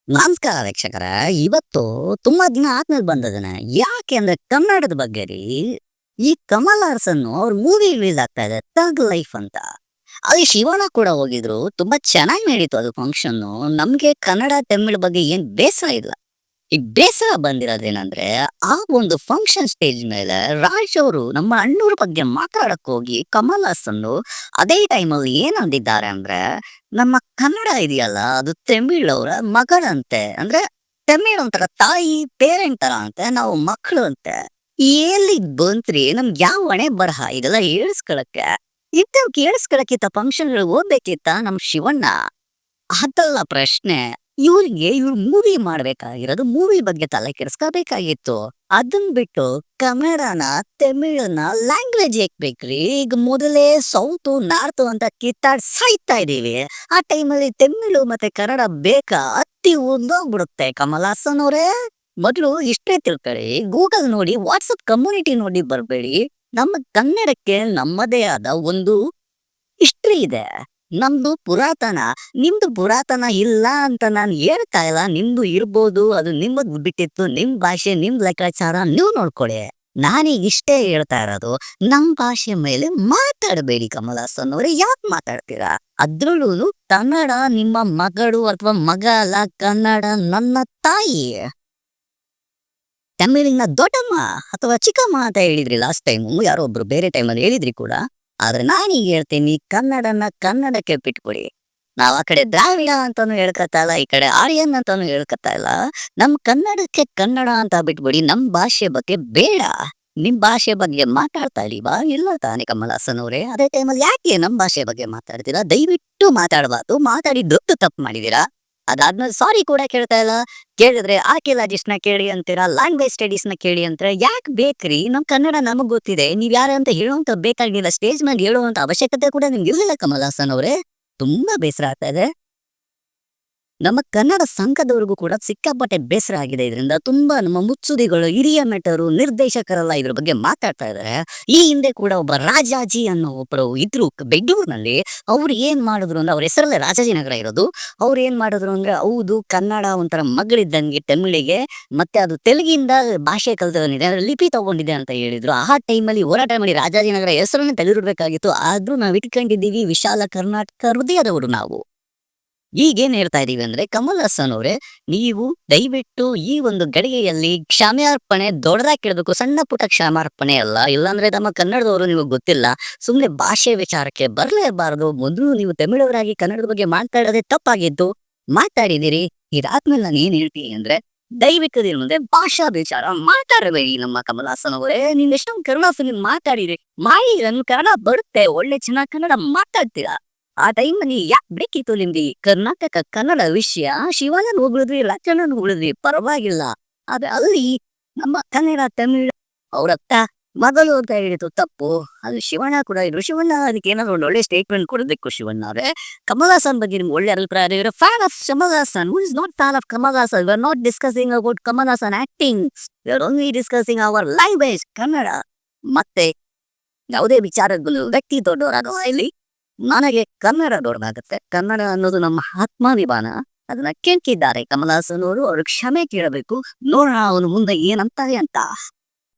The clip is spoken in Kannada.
ನಮಸ್ಕಾರ ವೀಕ್ಷಕರೇ. ಇವತ್ತು ತುಂಬಾ ದಿನ ಆದ್ಮೇಲೆ ಬಂದಿದ್ದೇನೆ. ಯಾಕೆ ಅಂದ್ರೆ ಕನ್ನಡದ ಬಗ್ಗೆ ರೀ. ಈ ಕಮಲ್ ಹಾಸನ್ ಅವ್ರ ಮೂವಿ ರಿಲೀಸ್ ಆಗ್ತಾ ಇದೆ, ಥಗ್ ಲೈಫ್ ಅಂತ. ಅಲ್ಲಿ ಶಿವಣ್ಣ ಕೂಡ ಹೋಗಿದ್ರು. ತುಂಬಾ ಚೆನ್ನಾಗಿ ನಡೀತು ಅದು ಫಂಕ್ಷನ್. ನಮ್ಗೆ ಕನ್ನಡ ತಮಿಳ್ ಬಗ್ಗೆ ಏನ್ ಬೇಸರ ಇಲ್ಲ. ಈ ಬೇಸರ ಬಂದಿರೋದೇನಂದ್ರೆ, ಆ ಒಂದು ಫಂಕ್ಷನ್ ಸ್ಟೇಜ್ ಮೇಲೆ ರಾಜ್ ಅವರು ನಮ್ಮ ಅಣ್ಣವ್ರ ಬಗ್ಗೆ ಮಾತಾಡಕ್ ಹೋಗಿ ಕಮಲ್ ಹಾಸನ್ ಅದೇ ಟೈಮಲ್ಲಿ ಏನ್ ಅಂದಿದ್ದಾರೆ ಅಂದ್ರೆ, ನಮ್ಮ ಕನ್ನಡ ಇದೆಯಲ್ಲ ಅದು ತಮಿಳ್ ಅವರ ಮಗಳಂತೆ. ಅಂದ್ರೆ ತಮಿಳ್ ಒಂಥರ ತಾಯಿ ಪೇರೆಂಟ್ ತರ ಅಂತೆ, ನಾವು ಮಕ್ಕಳು ಅಂತೆ. ಎಲ್ಲಿಗ್ ಬಂತ್ರಿ ನಮ್ಗೆ ಯಾವ ಹಣೆ ಬರಹ ಇದೆಲ್ಲ ಹೇಳ್ಸ್ಕೊಳಕ್ಕೆ. ಇಂಥವ್ ಕೇಳಿಸ್ಕೊಳಕ್ಕಿಂತ ಫಂಕ್ಷನ್ ಹೋಗ್ಬೇಕಿತ್ತ ನಮ್ ಶಿವಣ್ಣ. ಅದಲ್ಲ ಪ್ರಶ್ನೆ. ಇವ್ರು ಮೂವಿ ಮಾಡ್ಬೇಕಾಗಿರೋದು, ಮೂವಿ ಬಗ್ಗೆ ತಲೆ ಕೆಡಿಸ್ಕೋಬೇಕಾಗಿತ್ತು. ಅದನ್ ಬಿಟ್ಟು ಕನ್ನಡನ ತಮಿಳನ್ನ ಲ್ಯಾಂಗ್ವೇಜ್ ಬೇಕ್ರಿ. ಈಗ ಮೊದಲೇ ಸೌತ್ ನಾರ್ತ್ ಅಂತ ಸಾಯ್ತಾ ಇದೀವಿ. ಆ ಟೈಮಲ್ಲಿ ತಮಿಳು ಮತ್ತೆ ಕನ್ನಡ ಬೇಕಾ? ಅತ್ತಿ ಒಂದೋಗ್ಬಿಡುತ್ತೆ ಕಮಲ್ ಹಾಸನ್ ಅವರೇ. ಮೊದ್ಲು ಇಷ್ಟೇ ತಿಳ್ಕೊಳ್ಳಿ, ಗೂಗಲ್ ನೋಡಿ, ವಾಟ್ಸಪ್ ಕಮ್ಯುನಿಟಿ ನೋಡಿ ಬರ್ಬೇಡಿ. ನಮ್ಮ ಕನ್ನಡಕ್ಕೆ ನಮ್ಮದೇ ಆದ ಒಂದು ಹಿಸ್ಟ್ರಿ ಇದೆ. ನಮ್ದು ಪುರಾತನ, ನಿಮ್ದು ಪುರಾತನ ಇಲ್ಲ ಅಂತ ನಾನು ಹೇಳ್ತಾ ಇಲ್ಲ. ನಿಮ್ದು ಇರ್ಬೋದು, ಅದು ನಿಮ್ಮದ್ ಬಿಟ್ಟಿತ್ತು. ನಿಮ್ ಭಾಷೆ, ನಿಮ್ ಲೆಕ್ಕಾಚಾರ ನೀವು ನೋಡ್ಕೊಳ್ಳಿ. ನಾನೀಗ ಇಷ್ಟೇ ಹೇಳ್ತಾ ಇರೋದು, ನಮ್ ಭಾಷೆ ಮೇಲೆ ಮಾತಾಡಬೇಡಿ ಕಮಲ್ ಹಾಸನ್ ಅವ್ರೆ. ಯಾಕೆ ಮಾತಾಡ್ತೀರಾ? ಅದ್ರಲ್ಲೂ ಕನ್ನಡ ನಿಮ್ಮ ಮಗಳು ಅಥವಾ ಮಗ ಅಲ್ಲ, ಕನ್ನಡ ನನ್ನ ತಾಯಿ. ತಮಿಳಿನ ದೊಡ್ಡಮ್ಮ ಅಥವಾ ಚಿಕ್ಕಮ್ಮ ಅಂತ ಹೇಳಿದ್ರಿ ಲಾಸ್ಟ್ ಟೈಮು, ಯಾರೋ ಒಬ್ರು ಬೇರೆ ಟೈಮಲ್ಲಿ ಹೇಳಿದ್ರಿ ಕೂಡ. ಆದ್ರೆ ನಾನೀಗ ಹೇಳ್ತೀನಿ, ಕನ್ನಡನ ಕನ್ನಡಕ್ಕೆ ಬಿಟ್ಕೊಡಿ. ನಾವ್ ಆ ಕಡೆ ದ್ರಾವಿಡ ಅಂತಾನು ಹೇಳ್ಕತಾ ಇಲ್ಲ, ಈ ಕಡೆ ಆರ್ಯನ್ ಅಂತಾನು ಹೇಳ್ಕತಾ ಇಲ್ಲ. ನಮ್ ಕನ್ನಡಕ್ಕೆ ಕನ್ನಡ ಅಂತ ಬಿಟ್ಬಿಡಿ. ನಮ್ ಭಾಷೆ ಬಗ್ಗೆ ಬೇಡ. ನಿಮ್ ಭಾಷೆ ಬಗ್ಗೆ ಮಾತಾಡ್ತಾ ಇದೀವಾ? ಇಲ್ಲ ತಾನೇ ಕಮಲ್ ಹಾಸನ್ ಅವ್ರೆ? ಅದೇ ಟೈಮಲ್ಲಿ ಯಾಕೆ ನಮ್ ಭಾಷೆ ಬಗ್ಗೆ ಮಾತಾಡ್ತೀರಾ? ದಯವಿಟ್ಟು ಮಾತಾಡ್ಬಾರ್ದು. ಮಾತಾಡಿ ದೊಡ್ಡ ತಪ್ಪು ಮಾಡಿದೀರಾ. ಅದಾದ್ಮೇಲೆ ಸಾರಿ ಕೂಡ ಕೇಳ್ತಾ ಇಲ್ಲ. ಕೇಳಿದ್ರೆ ಆರ್ಕಿಯಾಲಜಿಸ್ಟ್ ನ ಕೇಳಿ ಅಂತೀರಾ, ಲ್ಯಾಂಗ್ವೇಜ್ ಸ್ಟಡೀಸ್ ನ ಕೇಳಿ ಅಂತೀರಾ. ಯಾಕೆ ಬೇಕ್ರಿ? ನಮ್ ಕನ್ನಡ ನಮಗ್ ಗೊತ್ತಿದೆ. ನೀವ್ ಯಾರ ಅಂತ ಹೇಳುವಂತ ಬೇಕಾಗಿಲ್ಲ. ಸ್ಟೇಜ್ ಮೇಲೆ ಹೇಳುವಂತ ಅವಶ್ಯಕತೆ ಕೂಡ ನಿಮ್ಗೆ ಇರ್ಲಿಲ್ಲ ಕಮಲ್ ಹಾಸನ್ ಅವ್ರೆ. ತುಂಬಾ ಬೇಸರ ಆಗ್ತಾ ಇದೆ. ನಮ್ಮ ಕನ್ನಡ ಸಂಘದವ್ರಿಗೂ ಕೂಡ ಸಿಕ್ಕಾಪಟ್ಟೆ ಬೇಸರ ಆಗಿದೆ ಇದರಿಂದ. ತುಂಬಾ ನಮ್ಮ ಮುತ್ಸುದಿಗಳು, ಹಿರಿಯ ನಟರು, ನಿರ್ದೇಶಕರೆಲ್ಲ ಇದ್ರ ಬಗ್ಗೆ ಮಾತಾಡ್ತಾ ಇದಾರೆ. ಈ ಹಿಂದೆ ಕೂಡ ಒಬ್ಬ ರಾಜಾಜಿ ಅನ್ನೋ ಒಬ್ರು ಇದ್ರು ಬೆಂಗಳೂರಿನಲ್ಲಿ. ಅವ್ರು ಏನ್ ಮಾಡಿದ್ರು ಅಂದ್ರೆ, ಅವ್ರ ಹೆಸರಲ್ಲೇ ರಾಜಾಜಿನಗರ ಇರೋದು. ಅವ್ರು ಏನ್ ಮಾಡಿದ್ರು ಅಂದ್ರೆ, ಹೌದು ಕನ್ನಡ ಒಂಥರ ಮಗಳಿದ್ದಂಗೆ ತಮಿಳಿಗೆ, ಮತ್ತೆ ಅದು ತೆಲುಗಿಂದ ಭಾಷೆ ಕಲ್ತವನಿದೆ, ಲಿಪಿ ತಗೊಂಡಿದೆ ಅಂತ ಹೇಳಿದ್ರು. ಆ ಟೈಮಲ್ಲಿ ಹೋರಾಟ ಮಾಡಿ ರಾಜಾಜಿನಗರ ಹೆಸರನ್ನೇ ತೆಗೆದಿಡ್ಬೇಕಾಗಿತ್ತು. ಆದ್ರೂ ನಾವ್ ಇಟ್ಕೊಂಡಿದ್ದೀವಿ ವಿಶಾಲ ಕರ್ನಾಟಕ ಹೃದಯದವರು ನಾವು. ಈಗೇನ್ ಹೇಳ್ತಾ ಇದೀವಿ ಅಂದ್ರೆ, ಕಮಲ್ ಹಾಸನ್ ಅವ್ರೆ, ನೀವು ದಯವಿಟ್ಟು ಈ ಒಂದು ಗಳಿಗೆಯಲ್ಲಿ ಕ್ಷಮಾರ್ಪಣೆ ದೊಡ್ಡದಾಗಿ ಕೇಳಬೇಕು. ಸಣ್ಣ ಪುಟ್ಟ ಕ್ಷಮಾರ್ಪಣೆ ಅಲ್ಲ. ಇಲ್ಲಾಂದ್ರೆ ನಮ್ಮ ಕನ್ನಡದವರು ನಿಮಗೆ ಗೊತ್ತಿಲ್ಲ, ಸುಮ್ನೆ ಭಾಷೆ ವಿಚಾರಕ್ಕೆ ಬರ್ಲೇಬಾರದು. ಮೊದಲು ನೀವು ತಮಿಳವರಾಗಿ ಕನ್ನಡದ ಬಗ್ಗೆ ಮಾತಾಡೋದೇ ತಪ್ಪಾಗಿದ್ದು. ಮಾತಾಡಿದಿರಿ. ಇದಾದ್ಮೇಲೆ ನಾನು ಏನ್ ಹೇಳ್ತೀನಿ ಅಂದ್ರೆ, ದಯವಿಟ್ಟು ಇದ್ರ ಮುಂದೆ ಭಾಷಾ ವಿಚಾರ ಮಾತಾಡಬೇಡಿ ನಮ್ಮ ಕಮಲ್ ಹಾಸನ್ ಅವರೇ. ನೀವ್ ಎಷ್ಟೊಂದು ಕನ್ನಡ ಫಿಲ್ಮ್ ಮಾತಾಡಿರಿ, ನನ್ ಕನ್ನಡ ಬರುತ್ತೆ, ಒಳ್ಳೆ ಚೆನ್ನಾಗಿ ಕನ್ನಡ ಮಾತಾಡ್ತೀರಾ. ಆ ಟೈಮಲ್ಲಿ ಯಾಕೆ ಬೇಕಿತ್ತು ನಿಮ್ಗೆ ಈ ಕರ್ನಾಟಕ ಕನ್ನಡ ವಿಷಯ? ಶಿವಣ್ಣನ್ ಹೊಗಳಿದ್ರಿ, ಲಕ್ಷಣನ್ ಹೊಗಳಿದ್ರಿ, ಪರವಾಗಿಲ್ಲ. ಆದ್ರೆ ಅಲ್ಲಿ ನಮ್ಮ ಕನ್ನಡ ತಮಿಳ್ ಅವ್ರತ್ತ ಮೊದಲು ಅಂತ ಹೇಳಿದ್ದು ತಪ್ಪು. ಅದು ಶಿವಣ್ಣ ಕೂಡ ಇದ್ರು. ಶಿವಣ್ಣ ಅದಕ್ಕೆ ಏನಾದ್ರು ಒಂದು ಒಳ್ಳೆ ಸ್ಟೇಟ್ಮೆಂಟ್ ಕೊಡಬೇಕು. ಶಿವಣ್ಣ ಅವರೇ, ಕಮಲ್ ಹಾಸನ್ ಬಗ್ಗೆ ನಿಮ್ಗೆ ಒಳ್ಳೆ ಅಭಿಪ್ರಾಯ ಇದೆ. Fan of Kamal Haasan. Who is not fan of Kamal Haasan? We are not discussing about Kamal Haasan acting. We are only discussing our language Kannada. ಮತ್ತೆ ಯಾವುದೇ ವಿಚಾರಗಳು ವ್ಯಕ್ತಿ ದೊಡ್ಡವರಾಗೋ ಇಲ್ಲಿ, ನನಗೆ ಕನ್ನಡ ದೊಡ್ಡದಾಗುತ್ತೆ. ಕನ್ನಡ ಅನ್ನೋದು ನಮ್ಮ ಆತ್ಮಾಭಿಮಾನ. ಅದನ್ನ ಕೆಣಕಿದ್ದಾರೆ ಕಮಲ್ ಹಾಸನ್ ಅವರು. ಅವ್ರಿಗೆ ಕ್ಷಮೆ ಕೇಳಬೇಕು. ನೋಡೋಣ ಅವನು ಮುಂದೆ ಏನಂತಾರೆ ಅಂತ.